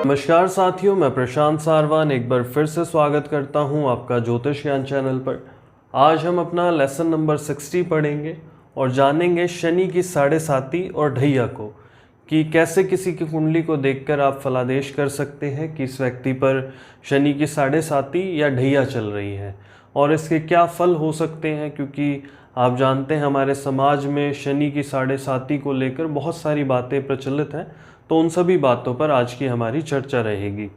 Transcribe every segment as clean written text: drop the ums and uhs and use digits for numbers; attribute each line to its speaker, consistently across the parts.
Speaker 1: नमस्कार साथियों, मैं प्रशांत सारवान एक बार फिर से स्वागत करता हूं आपका ज्योतिष ज्ञान चैनल पर। आज हम अपना लेसन नंबर 60 पढ़ेंगे और जानेंगे शनि की साढ़े साती और ढैया को, कि कैसे किसी की कुंडली को देखकर आप फलादेश कर सकते हैं कि इस व्यक्ति पर शनि की साढ़े साती या ढैया चल रही है और इसके क्या फल हो सकते हैं। क्योंकि आप जानते हैं हमारे समाज में शनि की साढ़े साती को लेकर बहुत सारी बातें प्रचलित हैं, तो उन सभी बातों पर आज की हमारी चर्चा रहेगी।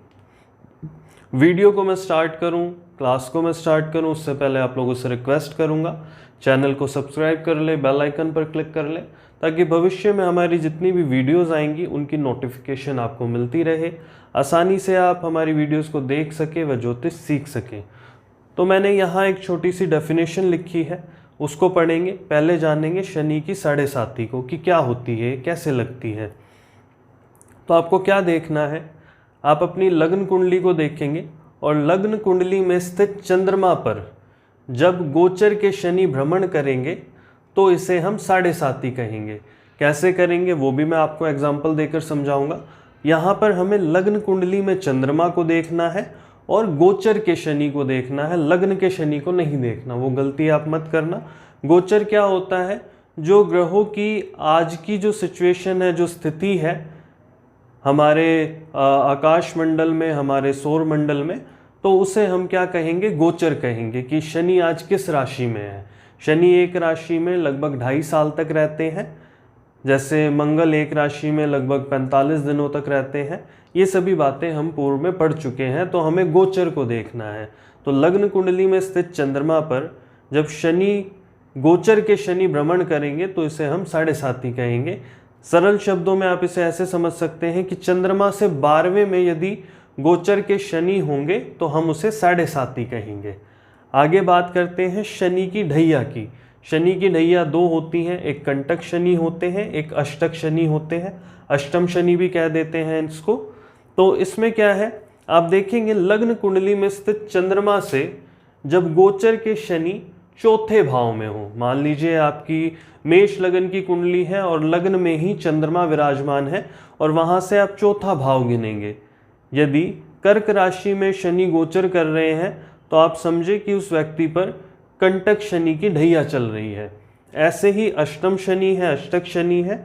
Speaker 1: वीडियो को मैं स्टार्ट करूं, क्लास को मैं स्टार्ट करूं, उससे पहले आप लोगों से रिक्वेस्ट करूंगा चैनल को सब्सक्राइब कर ले, बेल आइकन पर क्लिक कर ले, ताकि भविष्य में हमारी जितनी भी वीडियोस आएंगी उनकी नोटिफिकेशन आपको मिलती रहे, आसानी से आप हमारी वीडियोस को देख सके व ज्योतिष सीख सकें। तो मैंने यहाँ एक छोटी सी डेफिनेशन लिखी है, उसको पढ़ेंगे। पहले जानेंगे शनि की साढ़े साती को कि क्या होती है, कैसे लगती है। तो आपको क्या देखना है, आप अपनी लग्न कुंडली को देखेंगे और लग्न कुंडली में स्थित चंद्रमा पर जब गोचर के शनि भ्रमण करेंगे तो इसे हम साढ़े साती कहेंगे। कैसे करेंगे वो भी मैं आपको एग्जाम्पल देकर समझाऊंगा। यहाँ पर हमें लग्न कुंडली में चंद्रमा को देखना है और गोचर के शनि को देखना है, लग्न के शनि को नहीं देखना, वो गलती आप मत करना। गोचर क्या होता है, जो ग्रहों की आज की जो सिचुएशन है, जो स्थिति है हमारे आकाश मंडल में, हमारे सौर मंडल में, तो उसे हम क्या कहेंगे, गोचर कहेंगे कि शनि आज किस राशि में है। शनि एक राशि में लगभग 2.5 साल तक रहते हैं, जैसे मंगल एक राशि में लगभग 45 दिनों तक रहते हैं। ये सभी बातें हम पूर्व में पढ़ चुके हैं, तो हमें गोचर को देखना है। तो लग्न कुंडली में स्थित चंद्रमा पर जब शनि गोचर के शनि भ्रमण करेंगे तो इसे हम साढ़े साती कहेंगे। सरल शब्दों में आप इसे ऐसे समझ सकते हैं कि चंद्रमा से 12वें में यदि गोचर के शनि होंगे तो हम उसे साढ़े साती कहेंगे। आगे बात करते हैं शनि की ढैया की। शनि की ढैया 2 होती हैं, एक कंटक शनि होते हैं, एक अष्टक शनि होते हैं, अष्टम शनि भी कह देते हैं इसको। तो इसमें क्या है, आप देखेंगे लग्न कुंडली में स्थित चंद्रमा से जब गोचर के शनि चौथे भाव में हो, मान लीजिए आपकी मेष लगन की कुंडली है और लग्न में ही चंद्रमा विराजमान है और वहां से आप चौथा भाव गिनेंगे। यदि कर्क राशि में शनि गोचर कर रहे हैं तो आप समझे कि उस व्यक्ति पर कंटक शनि की ढैया चल रही है। ऐसे ही अष्टम शनि है, अष्टक शनि है।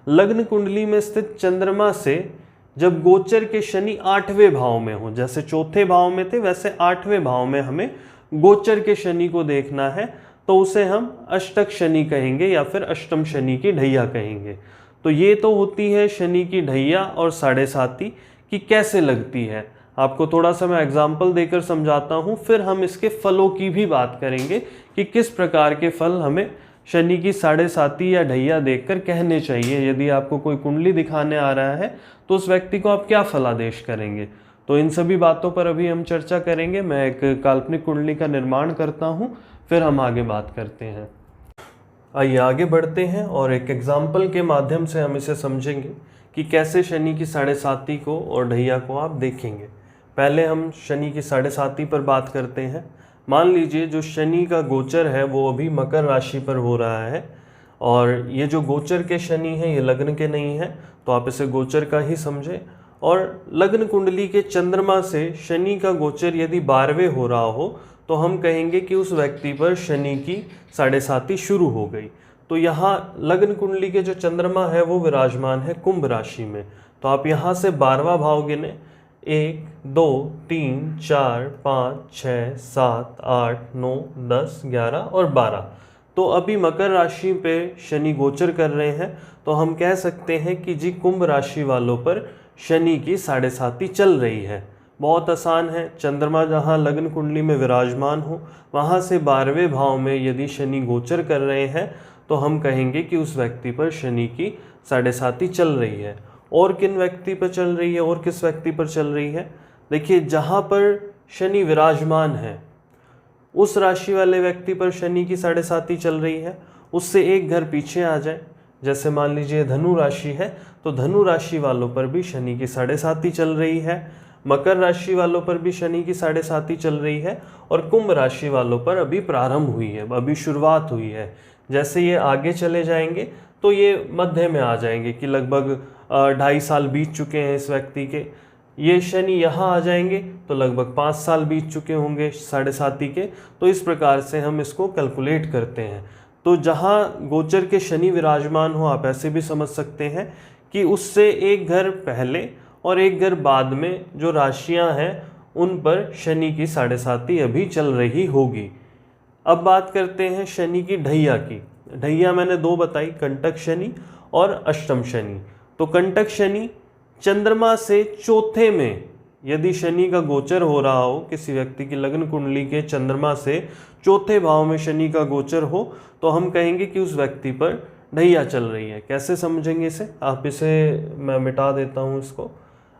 Speaker 1: लग्न कुंडली में स्थित चंद्रमा से जब गोचर के शनि 8वें भाव में हो, जैसे चौथे भाव में थे वैसे 8वें भाव में हमें गोचर के शनि को देखना है, तो उसे हम अष्टक शनि कहेंगे या फिर अष्टम शनि की ढैया कहेंगे। तो ये तो होती है शनि की ढैया और साढ़े साती कि कैसे लगती है। आपको थोड़ा सा मैं एग्जाम्पल देकर समझाता हूँ, फिर हम इसके फलों की भी बात करेंगे कि किस प्रकार के फल हमें शनि की साढ़े साती या ढैया देखकर कहने चाहिए। यदि आपको कोई कुंडली दिखाने आ रहा है तो उस व्यक्ति को आप क्या फलादेश करेंगे, तो इन सभी बातों पर अभी हम चर्चा करेंगे। मैं एक काल्पनिक कुंडली का निर्माण करता हूँ, फिर हम आगे बात करते हैं। आइए आगे बढ़ते हैं और एक एग्जाम्पल के माध्यम से हम इसे समझेंगे कि कैसे शनि की साढ़े साती को और ढैया को आप देखेंगे। पहले हम शनि की साढ़े साती पर बात करते हैं। मान लीजिए जो शनि का गोचर है वो अभी मकर राशि पर हो रहा है और ये जो गोचर के शनि हैं ये लग्न के नहीं हैं, तो आप इसे गोचर का ही समझें। और लग्न कुंडली के चंद्रमा से शनि का गोचर यदि 12वें हो रहा हो तो हम कहेंगे कि उस व्यक्ति पर शनि की साढ़े साती शुरू हो गई। तो यहाँ लग्न कुंडली के जो चंद्रमा है वो विराजमान है कुंभ राशि में, तो आप यहाँ से 12वां भाव गिने, 1 2 3 4 5 6 7 8 9 10 11 और 12। तो अभी मकर राशि पे शनि गोचर कर रहे हैं, तो हम कह सकते हैं कि जी कुंभ राशि वालों पर शनि की साढ़े साती चल रही है। बहुत आसान है, चंद्रमा जहाँ लग्न कुंडली में विराजमान हो वहाँ से 12वें भाव में यदि शनि गोचर कर रहे हैं तो हम कहेंगे कि उस व्यक्ति पर शनि की साढ़े साती चल रही है। और किन व्यक्ति पर चल रही है और किस व्यक्ति पर चल रही है, देखिए जहाँ पर शनि विराजमान है उस राशि वाले व्यक्ति पर शनि की साढ़े साती चल रही है। उससे एक घर पीछे आ जाए, जैसे मान लीजिए धनु राशि है तो धनु राशि वालों पर भी शनि की साढ़े साती चल रही है, मकर राशि वालों पर भी शनि की साढ़े साती चल रही है और कुंभ राशि वालों पर अभी प्रारंभ हुई है, अभी शुरुआत हुई है। जैसे ये आगे चले जाएंगे तो ये मध्य में आ जाएंगे कि लगभग 2.5 साल बीत चुके हैं इस व्यक्ति के। ये शनि यहाँ आ जाएंगे तो लगभग 5 साल बीत चुके होंगे साढ़े साती के। तो इस प्रकार से हम इसको कैलकुलेट करते हैं। तो जहाँ गोचर के शनि विराजमान हो, आप ऐसे भी समझ सकते हैं कि उससे एक घर पहले और एक घर बाद में जो राशियां हैं उन पर शनि की साढ़े साती अभी चल रही होगी। अब बात करते हैं शनि की ढैया की। ढैया मैंने दो बताई, कंटक शनि और अष्टम शनि। तो कंटक शनि चंद्रमा से चौथे में यदि शनि का गोचर हो रहा हो, किसी व्यक्ति की लग्न कुंडली के चंद्रमा से चौथे भाव में शनि का गोचर हो, तो हम कहेंगे कि उस व्यक्ति पर ढैया चल रही है। कैसे समझेंगे इसे? आप इसे, मैं मिटा देता हूँ इसको।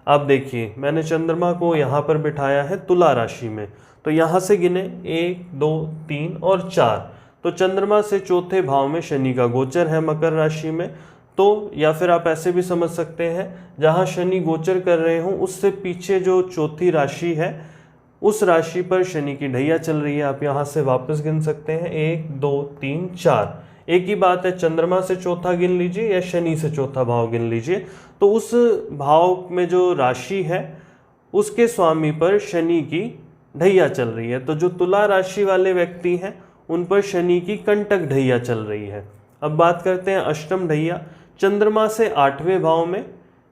Speaker 1: आप देखिए, मैंने चंद्रमा को यहाँ पर बिठाया है तुला राशि में, तो यहाँ से गिने 1 2 3 और 4। तो चंद्रमा से चौथे भाव में शनि का गोचर है मकर राशि में। तो या फिर आप ऐसे भी समझ सकते हैं, जहाँ शनि गोचर कर रहे हों उससे पीछे जो चौथी राशि है उस राशि पर शनि की ढैया चल रही है। आप यहाँ से वापस गिन सकते हैं 1 2 3 4। एक ही बात है, चंद्रमा से चौथा गिन लीजिए या शनि से चौथा भाव गिन लीजिए, तो उस भाव में जो राशि है उसके स्वामी पर शनि की ढैया चल रही है। तो जो तुला राशि वाले व्यक्ति हैं उन पर शनि की कंटक ढैया चल रही है। अब बात करते हैं अष्टम ढैया। चंद्रमा से 8वें भाव में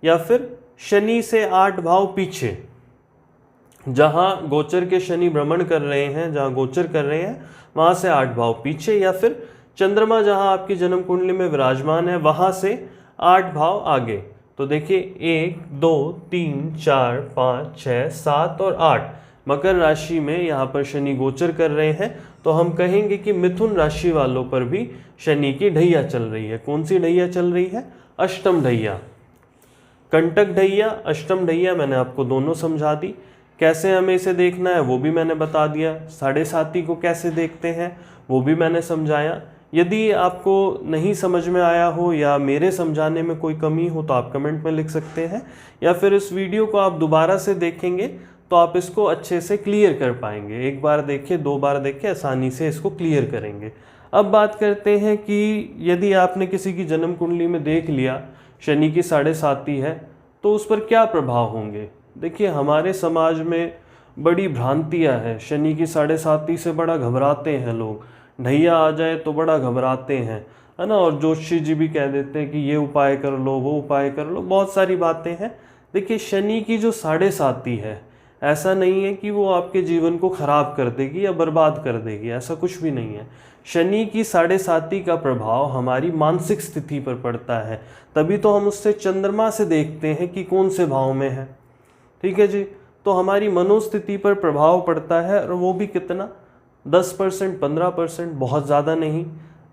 Speaker 1: या फिर शनि से 8 भाव पीछे, जहां गोचर के शनि भ्रमण कर रहे हैं, जहां गोचर कर रहे हैं वहां से 8 भाव पीछे, या फिर चंद्रमा जहां आपकी जन्म कुंडली में विराजमान है वहां से 8 भाव आगे। तो देखिए 1 2 3 4 5 6 7 और 8 मकर राशि में यहाँ पर शनि गोचर कर रहे हैं। तो हम कहेंगे कि मिथुन राशि वालों पर भी शनि की ढैया चल रही है। कौन सी ढैया चल रही है? अष्टम ढैया। कंटक ढैया, अष्टम ढैया मैंने आपको दोनों समझा दी। कैसे हमें इसे देखना है वो भी मैंने बता दिया। साढ़े साती को कैसे देखते हैं वो भी मैंने समझाया। यदि आपको नहीं समझ में आया हो या मेरे समझाने में कोई कमी हो तो आप कमेंट में लिख सकते हैं, या फिर इस वीडियो को आप दोबारा से देखेंगे तो आप इसको अच्छे से क्लियर कर पाएंगे। एक बार देखिए, 2 बार देखिए, आसानी से इसको क्लियर करेंगे। अब बात करते हैं कि यदि आपने किसी की जन्म कुंडली में देख लिया शनि की साढ़े साती है तो उस पर क्या प्रभाव होंगे। देखिए, हमारे समाज में बड़ी भ्रांतियां हैं। शनि की साढ़े साती से बड़ा घबराते हैं लोग, ढैया आ जाए तो बड़ा घबराते हैं, है ना। और ज्योतिषी जी भी कह देते हैं कि ये उपाय कर लो, वो उपाय कर लो, बहुत सारी बातें हैं। देखिए, शनि की जो साढ़े साती है, ऐसा नहीं है कि वो आपके जीवन को खराब कर देगी या बर्बाद कर देगी, ऐसा कुछ भी नहीं है। शनि की साढ़े साती का प्रभाव हमारी मानसिक स्थिति पर पड़ता है, तभी तो हम उससे चंद्रमा से देखते हैं कि कौन से भाव में है। ठीक है जी। तो हमारी मनोस्थिति पर प्रभाव पड़ता है, और वो भी कितना? 10% 15%, बहुत ज़्यादा नहीं।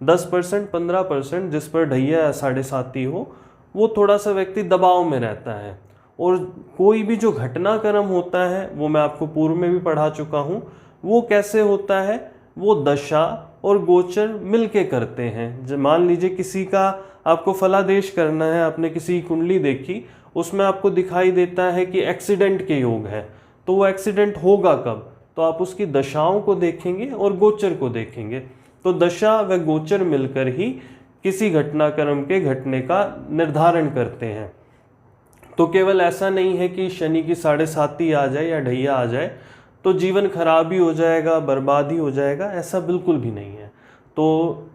Speaker 1: 10% 15% जिस पर ढैया या साढ़े साती हो वो थोड़ा सा व्यक्ति दबाव में रहता है। और कोई भी जो घटनाक्रम होता है वो मैं आपको पूर्व में भी पढ़ा चुका हूँ। वो कैसे होता है? वो दशा और गोचर मिलके करते हैं। मान लीजिए किसी का आपको फलादेश करना है, आपने किसी की कुंडली देखी, उसमें आपको दिखाई देता है कि एक्सीडेंट के योग है, तो वो एक्सीडेंट होगा कब? तो आप उसकी दशाओं को देखेंगे और गोचर को देखेंगे। तो दशा व गोचर मिलकर ही किसी घटनाक्रम के घटने का निर्धारण करते हैं। तो केवल ऐसा नहीं है कि शनि की साढ़े साती आ जाए या ढैया आ जाए तो जीवन खराब ही हो जाएगा, बर्बाद ही हो जाएगा, ऐसा बिल्कुल भी नहीं है। तो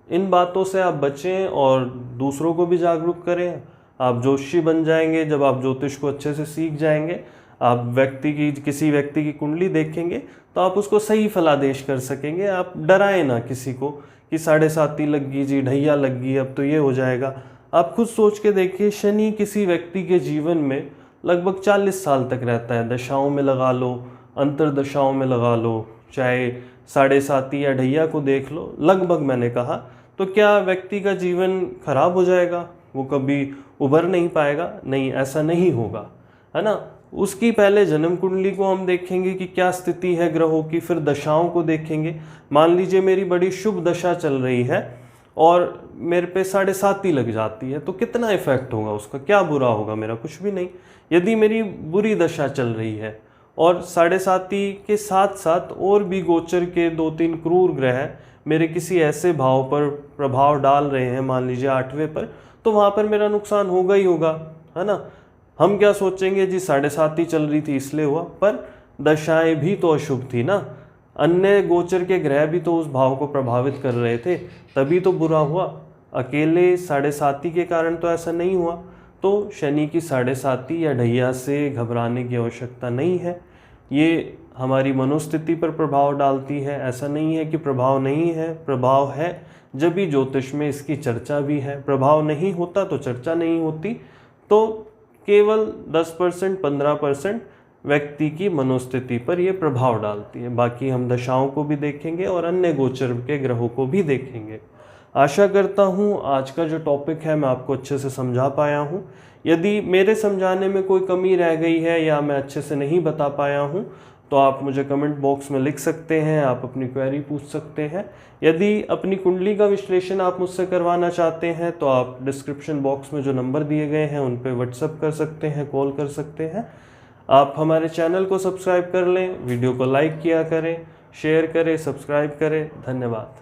Speaker 1: इन बातों से आप बचें और दूसरों को भी जागरूक करें। आप ज्योतिषी बन जाएंगे जब आप ज्योतिष को अच्छे से सीख जाएंगे। आप किसी व्यक्ति की कुंडली देखेंगे तो आप उसको सही फलादेश कर सकेंगे। आप डराएं ना किसी को कि साढ़े साती लग गई जी, ढैया लग गई, अब तो ये हो जाएगा। आप खुद सोच के देखिए, शनि किसी व्यक्ति के जीवन में लगभग 40 साल तक रहता है। दशाओं में लगा लो, अंतर दशाओं में लगा लो, चाहे साढ़े साती या ढैया को देख लो, लगभग मैंने कहा। तो क्या व्यक्ति का जीवन खराब हो जाएगा? वो कभी उभर नहीं पाएगा? नहीं, ऐसा नहीं होगा, है ना। उसकी पहले जन्म कुंडली को हम देखेंगे कि क्या स्थिति है ग्रहों की, फिर दशाओं को देखेंगे। मान लीजिए मेरी बड़ी शुभ दशा चल रही है और मेरे पे साढ़े साती लग जाती है, तो कितना इफेक्ट होगा उसका? क्या बुरा होगा मेरा? कुछ भी नहीं। यदि मेरी बुरी दशा चल रही है और साढ़े साती के साथ साथ और भी गोचर के 2-3 क्रूर ग्रह मेरे किसी ऐसे भाव पर प्रभाव डाल रहे हैं, मान लीजिए 8वें पर, तो वहाँ पर मेरा नुकसान होगा ही होगा, है ना। हम क्या सोचेंगे जी 7.5 चल रही थी इसलिए हुआ, पर दशाएं भी तो अशुभ थी ना, अन्य गोचर के ग्रह भी तो उस भाव को प्रभावित कर रहे थे, तभी तो बुरा हुआ। अकेले 7.5 के कारण तो ऐसा नहीं हुआ। तो शनि की 7.5 या ढैया से घबराने की आवश्यकता नहीं है। ये हमारी मनोस्थिति पर प्रभाव डालती है, ऐसा नहीं है कि प्रभाव नहीं है, प्रभाव है, जब भी ज्योतिष में इसकी चर्चा भी है। प्रभाव नहीं होता तो चर्चा नहीं होती। तो केवल 10% 15% व्यक्ति की मनोस्थिति पर यह प्रभाव डालती है। बाकी हम दशाओं को भी देखेंगे और अन्य गोचर के ग्रहों को भी देखेंगे। आशा करता हूँ आज का जो टॉपिक है मैं आपको अच्छे से समझा पाया हूँ। यदि मेरे समझाने में कोई कमी रह गई है या मैं अच्छे से नहीं बता पाया हूँ तो आप मुझे कमेंट बॉक्स में लिख सकते हैं, आप अपनी क्वेरी पूछ सकते हैं। यदि अपनी कुंडली का विश्लेषण आप मुझसे करवाना चाहते हैं तो आप डिस्क्रिप्शन बॉक्स में जो नंबर दिए गए हैं उन पर व्हाट्सएप कर सकते हैं, कॉल कर सकते हैं। आप हमारे चैनल को सब्सक्राइब कर लें, वीडियो को लाइक किया करें, शेयर करें, सब्सक्राइब करें। धन्यवाद।